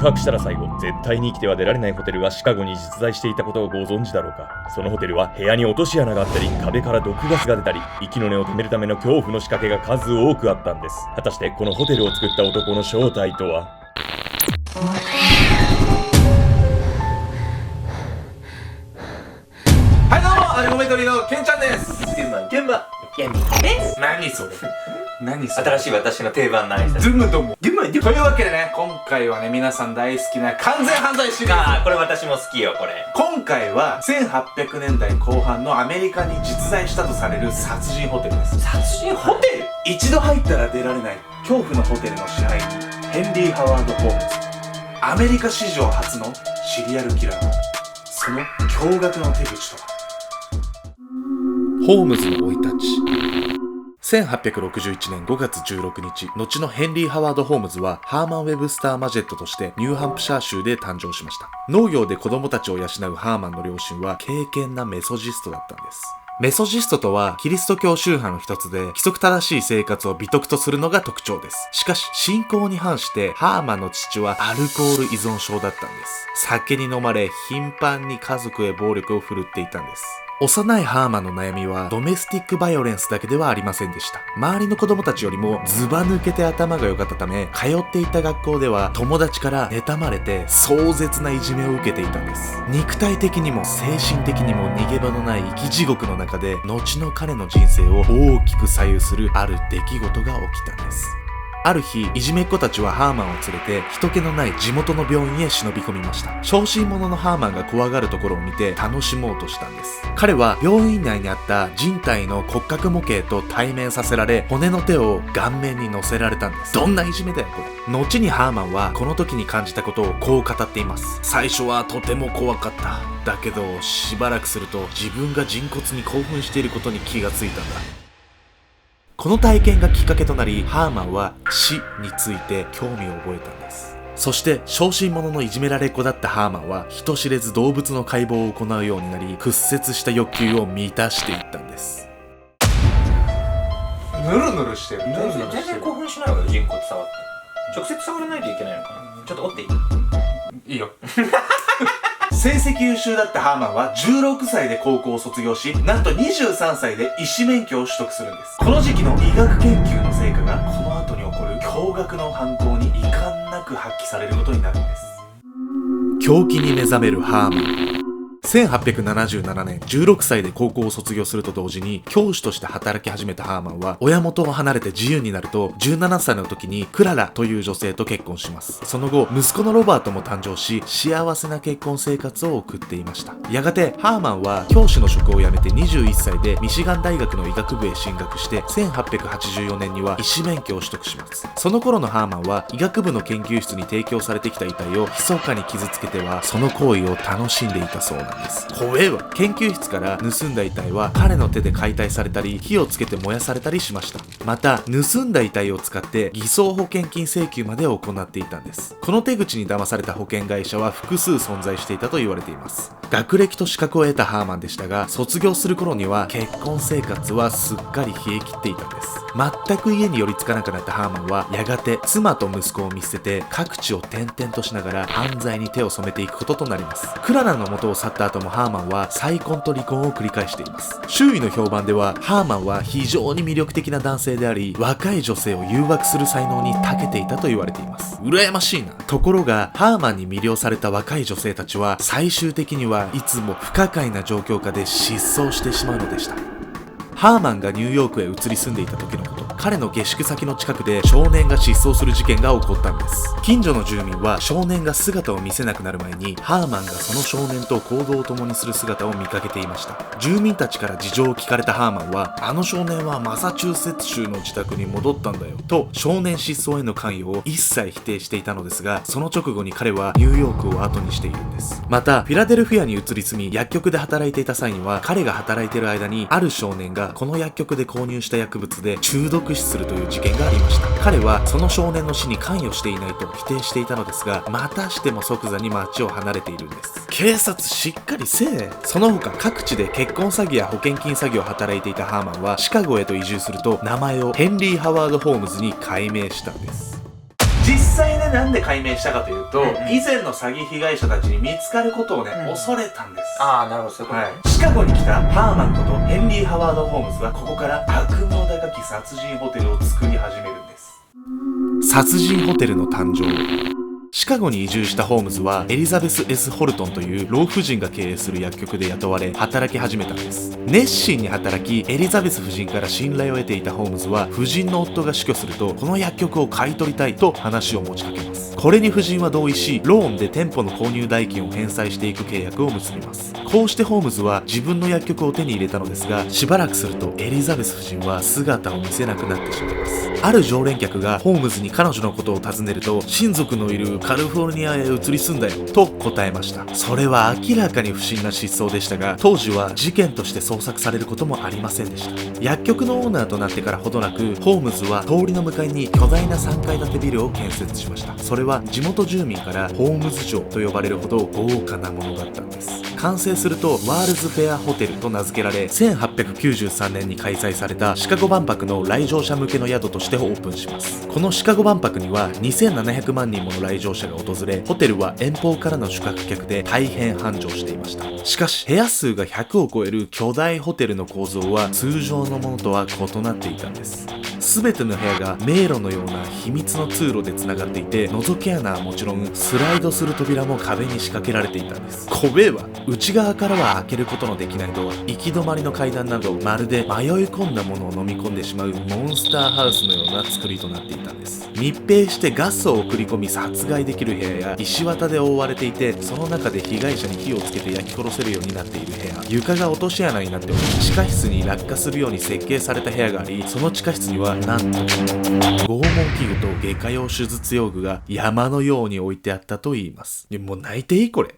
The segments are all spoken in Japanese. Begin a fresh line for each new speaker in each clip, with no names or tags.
白したら最後、絶対に生きては出られないホテルがシカゴに実在していたことをご存知だろうか。そのホテルは部屋に落とし穴があったり、壁から毒ガスが出たり、息の根を止めるための恐怖の仕掛けが数多くあったんです。果たしてこのホテルを作った男の正体とは。
はいどうも、アニメメトリのケンちゃんです。
現場です。
何それ何それ
新しい私の定番の挨拶。
ズムドムというわけでね、今回はね、皆さん大好きな完全犯罪シリーズ。
これ私も好きよ、これ。
今回は1800年代後半のアメリカに実在したとされる殺人ホテルです。
殺人ホテル？
一度入ったら出られない恐怖のホテルの支配人、ヘンリー・ハワード・ホームズ。アメリカ史上初のシリアルキラー。その驚愕の手口とは。ホームズの生い立ち。1861年5月16日、後のヘンリー・ハワード・ホームズはハーマン・ウェブスター・マジェットとしてニューハンプシャー州で誕生しました。農業で子供たちを養うハーマンの両親は敬虔なメソジストだったんです。メソジストとはキリスト教宗派の一つで、規則正しい生活を美徳とするのが特徴です。しかし信仰に反してハーマンの父はアルコール依存症だったんです。酒に飲まれ頻繁に家族へ暴力を振るっていたんです。幼いハーマンの悩みはドメスティックバイオレンスだけではありませんでした。周りの子供たちよりもズバ抜けて頭が良かったため、通っていた学校では友達から妬まれて壮絶ないじめを受けていたんです。肉体的にも精神的にも逃げ場のない生き地獄の中で、後の彼の人生を大きく左右するある出来事が起きたんです。ある日、いじめっ子たちはハーマンを連れて人気のない地元の病院へ忍び込みました。小心者のハーマンが怖がるところを見て楽しもうとしたんです。彼は病院内にあった人体の骨格模型と対面させられ、骨の手を顔面に乗せられたんです。どんないじめだよこれ。後にハーマンはこの時に感じたことをこう語っています。最初はとても怖かった。だけどしばらくすると自分が人骨に興奮していることに気がついたんだ。この体験がきっかけとなり、ハーマンは死について興味を覚えたんです。そして小心者のいじめられっ子だったハーマンは人知れず動物の解剖を行うようになり、屈折した欲求を満たしていったんです。ぬるぬるしてる。
全然興奮しないわよ、人骨触って。直接触らないといけないのかな。ちょっと折っていい？いいよ。
成績優秀だったハーマンは16歳で高校を卒業し、なんと23歳で医師免許を取得するんです。この時期の医学研究の成果がこの後に起こる驚愕の犯行に遺憾なく発揮されることになるんです。狂気に目覚めるハーマン。1877年、16歳で高校を卒業すると同時に教師として働き始めたハーマンは、親元を離れて自由になると、17歳の時にクララという女性と結婚します。その後、息子のロバートも誕生し、幸せな結婚生活を送っていました。やがてハーマンは教師の職を辞めて21歳でミシガン大学の医学部へ進学して、1884年には医師免許を取得します。その頃のハーマンは医学部の研究室に提供されてきた遺体を密かに傷つけては、その行為を楽しんでいたそうなんです。怖えわ。研究室から盗んだ遺体は彼の手で解体されたり、火をつけて燃やされたりしました。また盗んだ遺体を使って偽装保険金請求まで行っていたんです。この手口に騙された保険会社は複数存在していたと言われています。学歴と資格を得たハーマンでしたが、卒業する頃には結婚生活はすっかり冷え切っていたんです。全く家に寄りつかなくなったハーマンは、やがて妻と息子を見捨てて各地を転々としながら犯罪に手を染めていくこととなります。クララの元を去った後もハーマンは再婚と離婚を繰り返しています。周囲の評判では、ハーマンは非常に魅力的な男性であり、若い女性を誘惑する才能に長けていたと言われています。羨ましいな。ところがハーマンに魅了された若い女性たちは、最終的にはいつも不可解な状況下で失踪してしまうのでした。ハーマンがニューヨークへ移り住んでいた時のこと。彼の下宿先の近くで少年が失踪する事件が起こったんです。近所の住民は少年が姿を見せなくなる前に、ハーマンがその少年と行動を共にする姿を見かけていました。住民たちから事情を聞かれたハーマンは、あの少年はマサチューセッツ州の自宅に戻ったんだよと少年失踪への関与を一切否定していたのですが、その直後に彼はニューヨークを後にしているんです。またフィラデルフィアに移り住み、薬局で働いていた際には、彼が働いている間にある少年がこの薬局で購入した薬物で中毒死するという事件がありました。彼はその少年の死に関与していないと否定していたのですが、またしても即座に町を離れているんです。警察しっかりせえ。その他各地で結婚詐欺や保険金詐欺を働いていたハーマンはシカゴへと移住すると、名前をヘンリー・ハワード・ホームズに改名したんです。実際ね、なんで解明したかというと、
うん
以前の詐欺被害者たちに見つかることをね、恐れたんです。
ああ、なるほど、そういうことね。
シカゴに来たハーマンことヘンリー・ハワード・ホームズはここから悪名高き殺人ホテルを作り始めるんです。殺人ホテルの誕生。シカゴに移住したホームズはエリザベス・ S ・ホルトンという老婦人が経営する薬局で雇われ働き始めたんです。熱心に働きエリザベス夫人から信頼を得ていたホームズは、夫人の夫が死去するとこの薬局を買い取りたいと話を持ちかけます。これに夫人は同意し、ローンで店舗の購入代金を返済していく契約を結びます。こうしてホームズは自分の薬局を手に入れたのですが、しばらくするとエリザベス夫人は姿を見せなくなってしまいます。ある常連客がホームズに彼女のことを尋ねると、親族のいるカリフォルニアへ移り住んだよと答えました。それは明らかに不審な失踪でしたが、当時は事件として捜索されることもありませんでした。薬局のオーナーとなってからほどなく、ホームズは通りの向かいに巨大な3階建てビルを建設しました。それは地元住民からホームズ城と呼ばれるほど豪華なものだったんです。完成するとワールズフェアホテルと名付けられ、1893年に開催されたシカゴ万博の来場者向けの宿としてオープンします。このシカゴ万博には2700万人もの来場者が訪れ、ホテルは遠方からの宿泊客で大変繁盛していました。しかし部屋数が100を超える巨大ホテルの構造は通常のものとは異なっていたんです。全ての部屋が迷路のような秘密の通路でつながっていて、覗き穴はもちろんスライドする扉も壁に仕掛けられていたんです。怖えわ。内側からは開けることのできないドア、行き止まりの階段など、まるで迷い込んだものを飲み込んでしまうモンスターハウスのような作りとなっていたんです。密閉してガスを送り込み殺害できる部屋や、石綿で覆われていてその中で被害者に火をつけて焼き殺せるようになっている部屋、床が落とし穴になっており地下室に落下するように設計された部屋があり、その地下室にはなんと拷問器具と外科用手術用具が山のように置いてあったといいます。もう泣いていいこれ。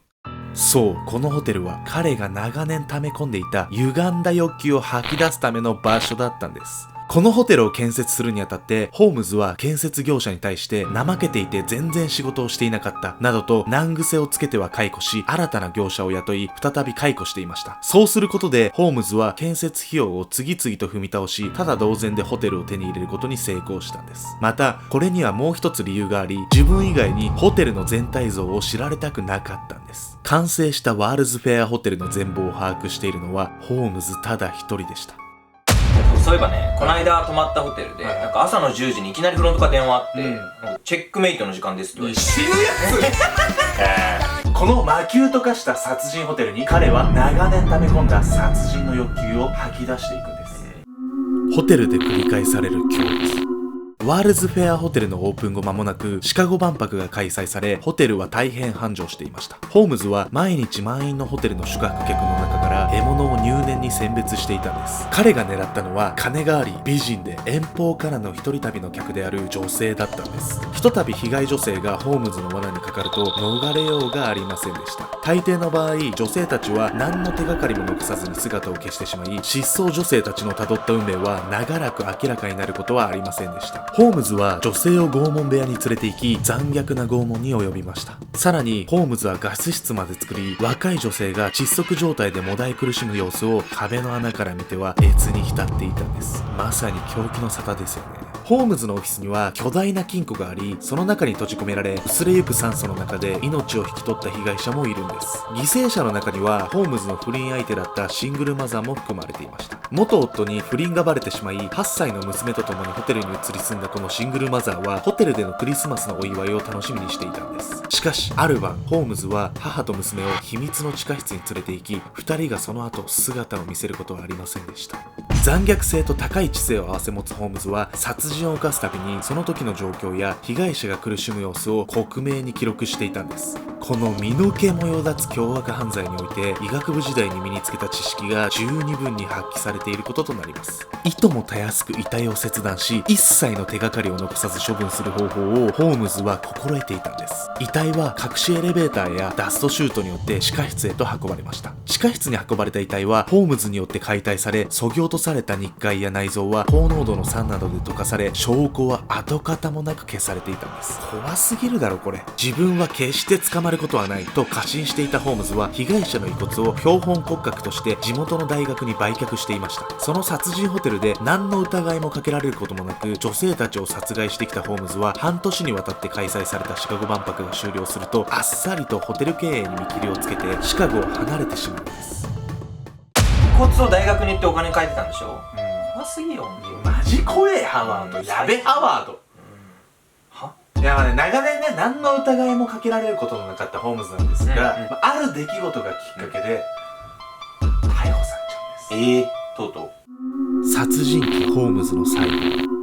そう、このホテルは彼が長年溜め込んでいた歪んだ欲求を吐き出すための場所だったんです。このホテルを建設するにあたって、ホームズは建設業者に対して怠けていて全然仕事をしていなかったなどと難癖をつけては解雇し、新たな業者を雇い再び解雇していました。そうすることでホームズは建設費用を次々と踏み倒し、ただ同然でホテルを手に入れることに成功したんです。またこれにはもう一つ理由があり、自分以外にホテルの全体像を知られたくなかったんです。完成したワールズフェアホテルの全貌を把握しているのはホームズただ一人でした。
そういえばね、この間泊まったホテルで、なんか朝の10時にいきなりフロントから電話あって、なんかチェックメイトの時間ですって言われて。
死ぬやつこの魔球と化した殺人ホテルに彼は長年溜め込んだ殺人の欲求を吐き出していくんです。ホテルで繰り返される恐怖。ワールズフェアホテルのオープン後間もなくシカゴ万博が開催され、ホテルは大変繁盛していました。ホームズは毎日満員のホテルの宿泊客の中から獲物を入念に選別していたんです。彼が狙ったのは金があり美人で遠方からの一人旅の客である女性だったんです。ひとたび被害女性がホームズの罠にかかると逃れようがありませんでした。大抵の場合女性たちは何の手がかりも残さずに姿を消してしまい、失踪女性たちのたどった運命は長らく明らかになることはありませんでした。ホームズは女性を拷問部屋に連れて行き、残虐な拷問に及びました。さらにホームズはガス室まで作り、若い女性が窒息状態でもだえ苦しむ様子を壁の穴から見ては悦に浸っていたんです。まさに狂気の沙汰ですよね。ホームズのオフィスには巨大な金庫があり、その中に閉じ込められ薄れゆく酸素の中で命を引き取った被害者もいるんです。犠牲者の中にはホームズの不倫相手だったシングルマザーも含まれていました。元夫に不倫がバレてしまい8歳の娘と共にホテルに移り住んだこのシングルマザーはホテルでのクリスマスのお祝いを楽しみにしていたんです。しかしある晩、ホームズは母と娘を秘密の地下室に連れて行き、2人がその後姿を見せることはありませんでした。残虐性と高い知性を併せ持つホームズは殺人を犯すたびにその時の状況や被害者が苦しむ様子を克明に記録していたんです。この身の毛もよだつ凶悪犯罪において医学部時代に身につけた知識が十二分に発揮されていることとなります。いともたやすく遺体を切断し、一切の手がかりを残さず処分する方法をホームズは心得ていたんです。遺体は隠しエレベーターやダストシュートによって地下室へと運ばれました。地下室に運ばれた遺体はホームズによって解体され、削ぎ落とされた日階や内臓は高濃度の酸などで溶かされ、証拠は跡形もなく消されていたんです。怖すぎるだろこれ。自分は決して捕まることはないと過信していたホームズは、被害者の遺骨を標本骨格として地元の大学に売却していました。その殺人ホテルで何の疑いもかけられることもなく女性たちを殺害してきたホームズは、半年にわたって開催されたシカゴ万博が終了すると、あっさりとホテル経営に見切りをつけてシカゴを離れてしまうんです。
遺骨を大学に行ってお金返ってたんでしょ。怖すぎよ。
マジ怖えハワード。やべハワード。いやまあね、長年ね、何の疑いもかけられることのなかったホームズなんですが、ある出来事がきっかけで逮捕されちゃうんです。
とうと
う殺人鬼ホームズの最後。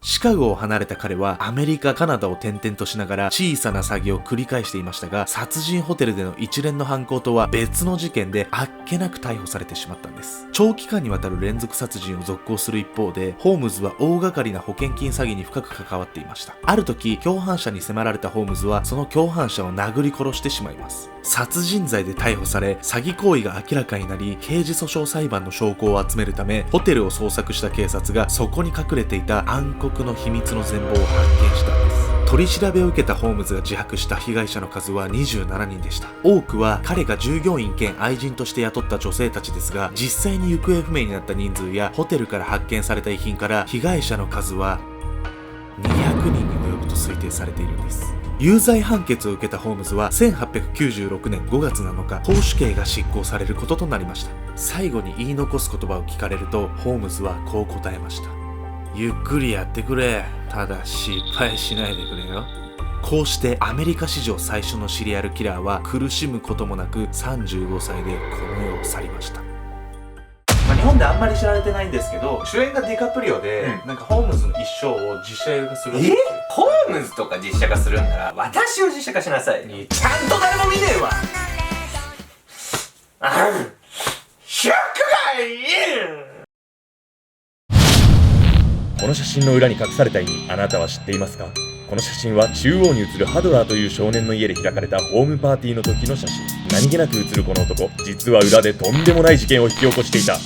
シカゴを離れた彼はアメリカ、カナダを転々としながら小さな詐欺を繰り返していましたが、殺人ホテルでの一連の犯行とは別の事件であっけなく逮捕されてしまったんです。長期間にわたる連続殺人を続行する一方で、ホームズは大掛かりな保険金詐欺に深く関わっていました。ある時、共犯者に迫られたホームズはその共犯者を殴り殺してしまいます。殺人罪で逮捕され、詐欺行為が明らかになり、刑事訴訟裁判の証拠を集めるためホテルを捜索した警察が、そこに隠れていた暗黒の秘密の全貌を発見したんです。取り調べを受けたホームズが自白した被害者の数は27人でした。多くは彼が従業員兼愛人として雇った女性たちですが、実際に行方不明になった人数やホテルから発見された遺品から、被害者の数は200人に及ぶと推定されているんです。有罪判決を受けたホームズは1896年5月7日、絞首刑が執行されることとなりました。最後に言い残す言葉を聞かれると、ホームズはこう答えました。ゆっくりやってくれ。ただ失敗しないでくれよ。こうしてアメリカ史上最初のシリアルキラーは苦しむこともなく35歳でこの世を去りました。日本であんまり知られてないんですけど、主演がディカプリオで、なんかホームズの一生を実写映画するんですよ。
ホームズとか実写化するんなら私を実写化しなさい。
ちゃんと誰も見ねえわ。ショックがいい。
この写真の裏に隠された意味、あなたは知っていますか？この写真は中央に写るハドラーという少年の家で開かれたホームパーティーの時の写真。何気なく写るこの男、実は裏でとんでもない事件を引き起こしていた。